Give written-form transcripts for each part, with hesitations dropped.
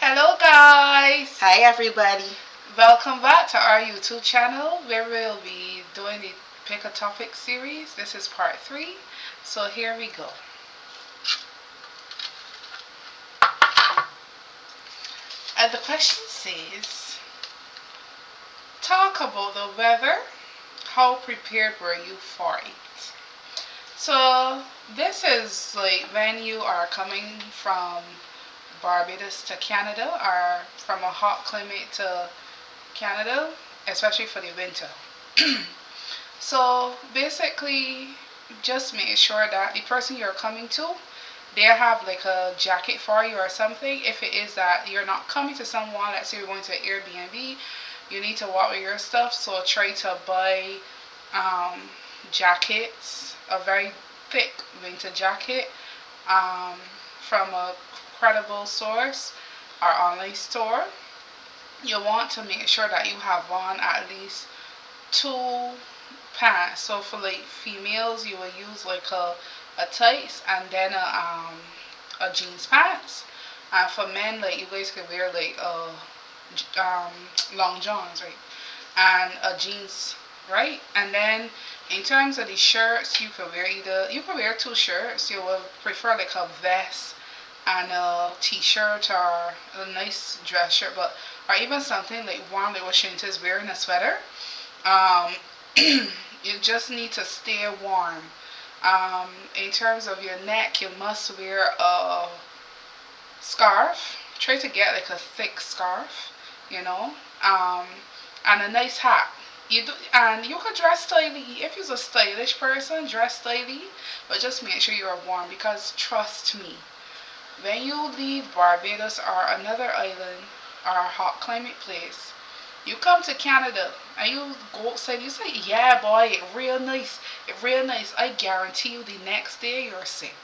Hello guys! Hi everybody. Welcome back to our YouTube channel where we'll be doing the Pick a Topic series. This is part 3. So here we go. And the question says, talk about the weather. How prepared were you for it? So this is like when you are coming from Barbados to Canada or from a hot climate to Canada, especially for the winter. So basically, just make sure that the person you're coming to, they have like a jacket for you or something. If it is that you're not coming to someone, let's say you're going to an Airbnb, you need to walk with your stuff. So try to buy um, jackets, a very thick winter jacket um, from a credible source or online store. You want to make sure that you have on at least two pants. So for like females, you will use like a tights and then a jeans pants. And for men, like you guys can wear like um, long johns, right? And a jeans, right? And then in terms of the shirts, you can wear two shirts. You will prefer like a vest and a t-shirt or a nice dress shirt, but or even something like warm like what Shinta is wearing, a sweater. Um, you just need to stay warm. In terms of your neck, you must wear a scarf. Try to get like a thick scarf, you know, um, and a nice hat. And you could dress stylish if you're a stylish person. Dress stylish, but just make sure you are warm because trust me, when you leave Barbados or another island or a hot climate place, you come to Canada and you go outside, you say, yeah, boy, it real nice. It real nice. I guarantee you the next day you're sick.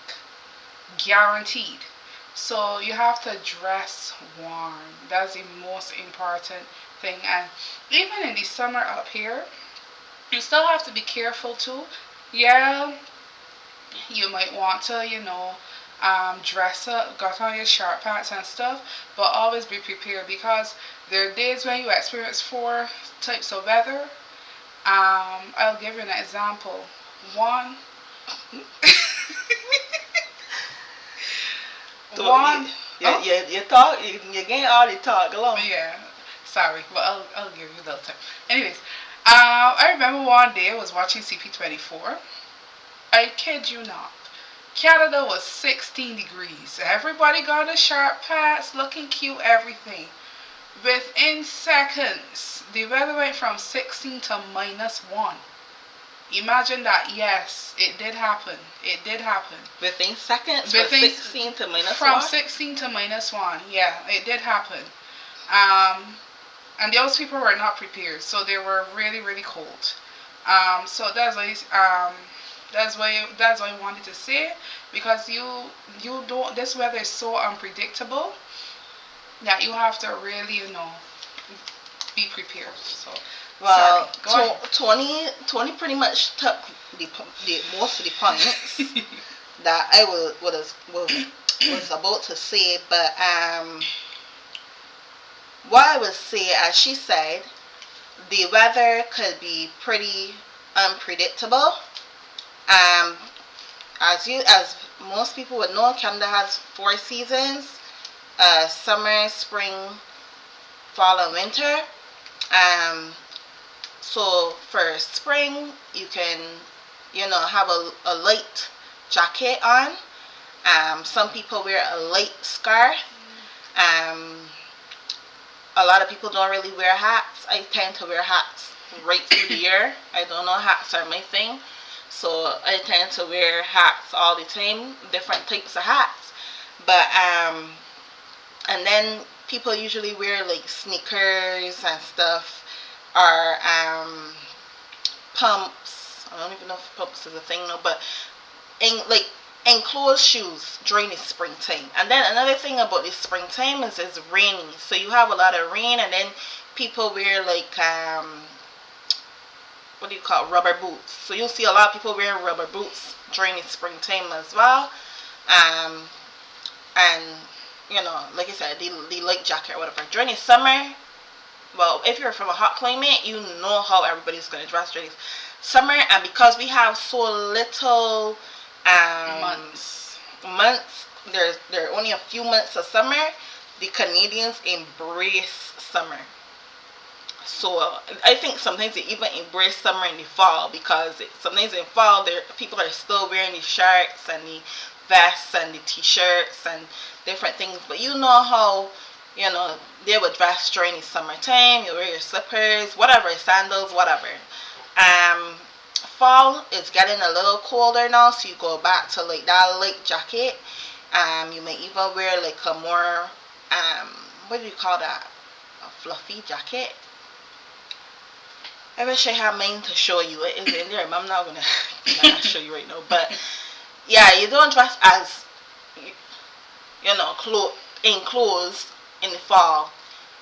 Guaranteed. So you have to dress warm. That's the most important thing. And even in the summer up here, you still have to be careful too. Yeah, you might want to, dress up, got on your sharp pants and stuff, but always be prepared because there are days when you experience four types of weather. I'll give you an example. One, So one, oh, you talk, you getting all the talk along. yeah, sorry, but I'll give you a little time. Anyways, I remember one day I was watching CP24. I kid you not. Canada was 16 degrees. Everybody got a sharp pants, looking cute, everything. Within seconds, the weather went from 16 to -1. Imagine that. Yes, it did happen. It did happen. Within seconds, from Within 16 to minus from one. 16 to -1. Yeah, it did happen. Um, and those people were not prepared, so they were really really cold. So that's why I wanted to say, because you don't, this weather is so unpredictable that you have to really be prepared. So sorry, Well, go ahead. 20 pretty much took the most of the points that I was about to say, but what I would say, as she said, the weather could be pretty unpredictable. Um, as most people would know, Canada has 4 seasons: summer, spring, fall, and winter. Um, so for spring, you can, have a light jacket on. Some people wear a light scarf. Um, a lot of people don't really wear hats. I tend to wear hats right through the year. I don't know, hats are my thing. So I tend to wear hats all the time, different types of hats. But and then people usually wear like sneakers and stuff, or pumps. I don't even know if pumps is a thing no, but like enclosed shoes during the springtime. And then another thing about the springtime is it's rainy, so you have a lot of rain, and then people wear like what do you call it, rubber boots. So you'll see a lot of people wearing rubber boots during the springtime as well. And like I said, the light jacket or whatever. During the summer, well, if you're from a hot climate, you know how everybody's going to dress during summer. And because we have so little Months. months, there are only a few months of summer. The Canadians embrace summer. So I think sometimes they even embrace summer in the fall, because sometimes in fall people are still wearing the shirts and the vests and the t-shirts and different things. But you know how they would dress during the summertime. You wear your slippers, whatever, sandals, whatever. Um, Fall is getting a little colder now, so you go back to like that light jacket. You may even wear like a more what do you call that? A fluffy jacket. I wish I had mine to show you. It is in there, but I'm not gonna show you right now. But yeah, you don't dress as enclosed in the fall,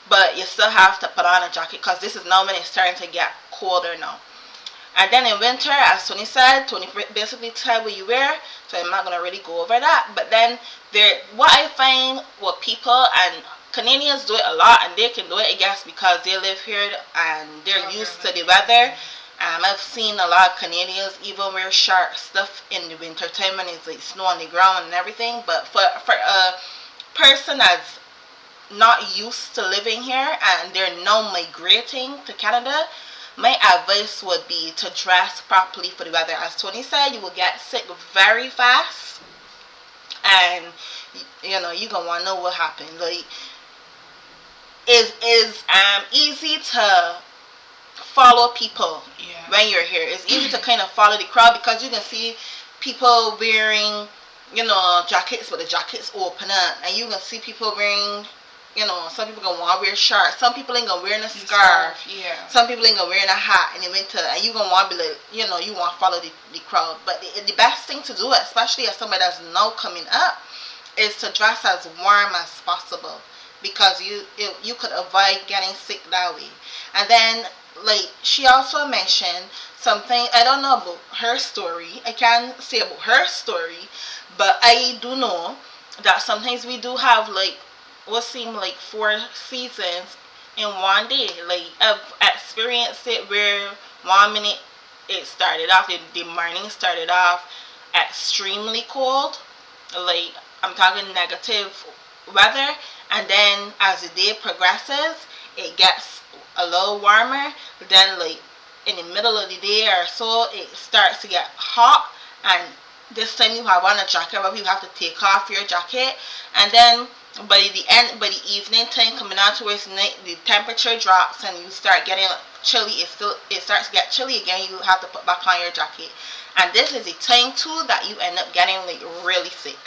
but you still have to put on a jacket, because this is now when it's starting to get colder now. And then in winter, as Tony said, Tony basically said what you wear, so I'm not gonna really go over that. But then what I find with people, and Canadians do it a lot, and they can do it, I guess, because they live here and they're used to the weather. I've seen a lot of Canadians even wear short stuff in the winter time when it's like snow on the ground and everything. But for a person that's not used to living here and they're now migrating to Canada, my advice would be to dress properly for the weather. As Tony said, you will get sick very fast, and you're gonna want to know what happened. Like, is easy to follow people when you're here. It's easy to kind of follow the crowd, because you can see people wearing jackets, but the jackets open up, and you can see people wearing some people gonna want to wear shorts. Some people ain't gonna wear a scarf. Yeah. Some people ain't gonna wear a hat in the winter, and you gonna want to be like, you want to follow the crowd. But the best thing to do, especially as somebody that's now coming up, is to dress as warm as possible, because you could avoid getting sick that way. And then, like, she also mentioned something. I don't know about her story. I can't say about her story, but I do know that sometimes we do have like what seem like 4 seasons in one day. Like, I've experienced it where 1 minute it started off, the morning started off extremely cold, like I'm talking negative weather, and then as the day progresses, it gets a little warmer. Then, like, in the middle of the day or so, it starts to get hot, and this time you have on a jacket, but you have to take off your jacket. And then by the evening time, coming out towards night, the temperature drops and you start getting chilly. It starts to get chilly again. You have to put back on your jacket, and this is the time too that you end up getting like really sick,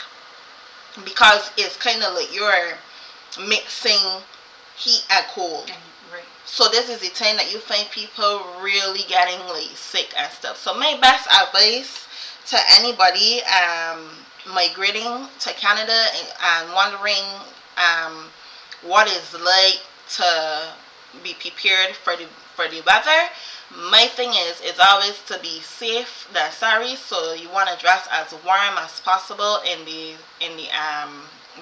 because it's kind of like you're mixing heat and cold. Right. So this is the time that you find people really getting like sick and stuff. So my best advice to anybody migrating to Canada and wondering what it's like to be prepared for the weather, my thing is always to be safe than sorry. So you want to dress as warm as possible in the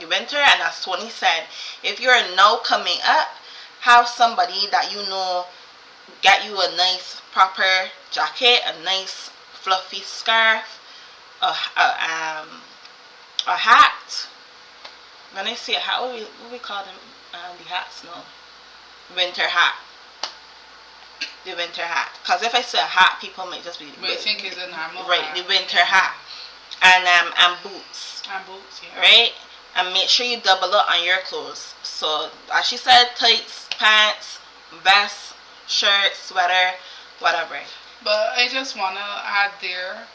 winter. And as Tony said, if you're now coming up, have somebody that get you a nice proper jacket, a nice fluffy scarf, a hat. When I say a hat, what we call them? The hats, no. Winter hat. The winter hat. Because if I say a hat, people might just be... But I think it's a normal right, hat. the winter hat. And boots. And boots, yeah. Right? And make sure you double up on your clothes. So, as she said, tights, pants, vest, shirt, sweater, whatever. But I just want to add there,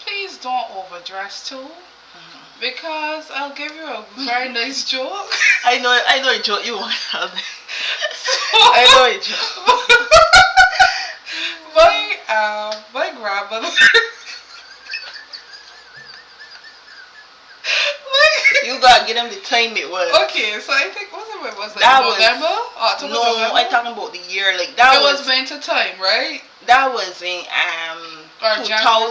please don't overdress too. Because I'll give you a very nice joke. I know a joke you want to tell me. I know a joke. My grandmother. You You gotta get them the time it was. Okay, so I think it was like That November, was October, no. November. I'm talking about the year. Like that It was was winter time, right? that was in Or 2000.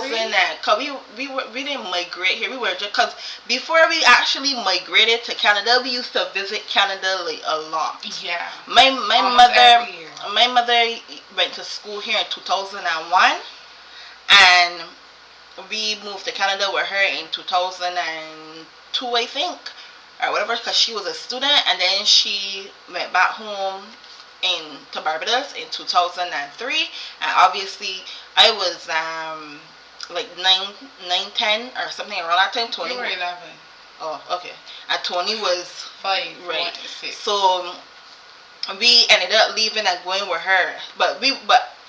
January. And cause we didn't migrate here. We were just cause before we actually migrated to Canada, we used to visit Canada like a lot. Yeah. My Almost mother every year. my mother went to school here in 2001, and we moved to Canada with her in 2002, I think, or whatever, because she was a student, and then she went back home to Barbados in 2003, and obviously I was like 10 or something around that time. You were 11. Oh, okay. And Tony was 5. right. 6. So we ended up leaving and going with her. But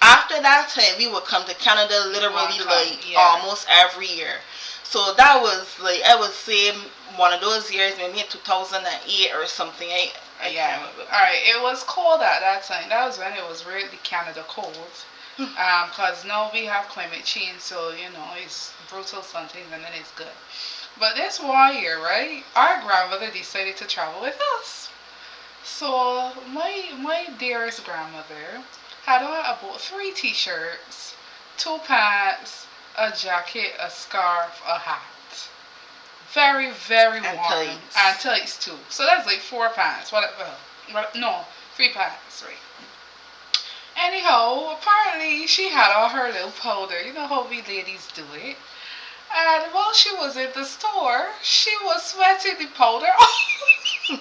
after that time we would come to Canada literally like almost every year. So that was like, I would say, one of those years, maybe in 2008 or something. I Yeah. can't remember. Alright, it was cold at that time. That was when it was really Canada cold. Because now we have climate change, so it's brutal sometimes and then it's good. But this one year, right, our grandmother decided to travel with us. So my dearest grandmother had on about 3 t-shirts, 2 pants, a jacket, a scarf, a hat. Very, very warm. And tights too. So that's like 4 pants. Whatever. No, 3 pants, right? Anyhow, apparently she had all her little powder. You know how we ladies do it. And while she was in the store, she was sweating the powder off.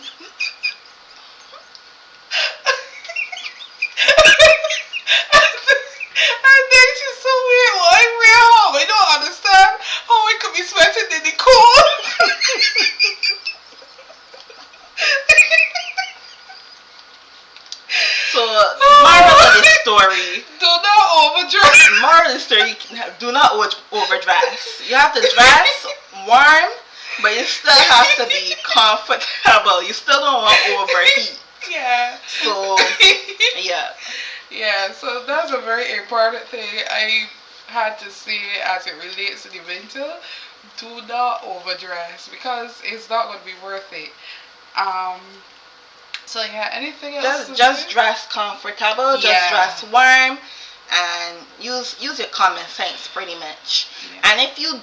And then she's so weird. Well, I'm real home. I don't understand how we could be sweating in the cold. So, moral of the story. Do not overdress. Moral of the story, do not overdress. You have to dress warm, but you still have to be comfortable. You still don't want to overheat. Yeah. So, yeah. Yeah, so that's a very important thing I had to say as it relates to the winter. Do not overdress because it's not going to be worth it. Um, so yeah, anything else? Just dress comfortable. Just dress warm, and use your common sense pretty much. Yeah. And if you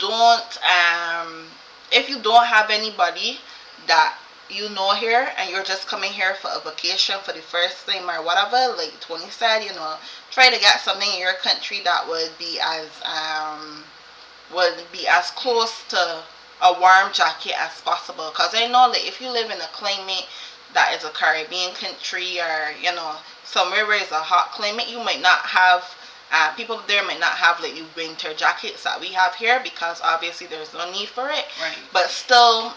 don't have anybody that you know here and you're just coming here for a vacation for the first time or whatever, like Tony said, try to get something in your country that would be as close to a warm jacket as possible. Because I know that if you live in a climate that is a Caribbean country, or somewhere where it's a hot climate, you might not have people there might not have like the winter jackets that we have here, because obviously there's no need for it. Right. But still,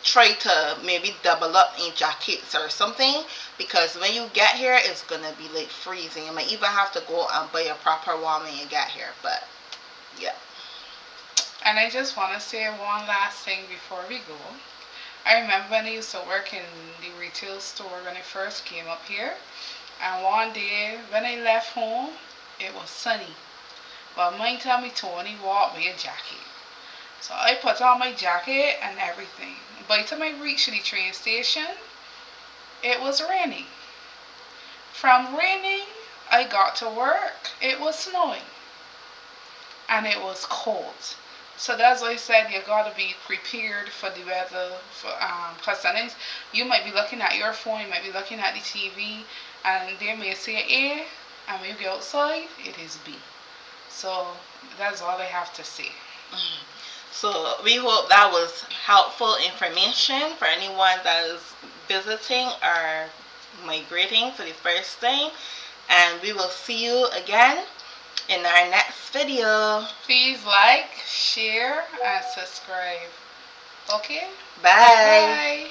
try to maybe double up in jackets or something, because when you get here it's gonna be like freezing. You might even have to go and buy a proper one when you get here. But yeah. And I just want to say one last thing before we go. I remember when I used to work in the retail store when I first came up here, and one day when I left home it was sunny, but mine tell me Tony walk with a jacket. So I put on my jacket and everything. By the time I reached the train station, it was raining. From raining, I got to work, it was snowing. And it was cold. So that's why I said you gotta be prepared for the weather. Because sometimes you might be looking at your phone, you might be looking at the TV, and they may say A, and when you get outside, it is B. So that's all I have to say. So we hope that was helpful information for anyone that is visiting or migrating for the first time. And we will see you again in our next video. Please like, share, and subscribe. Okay? Bye. Bye.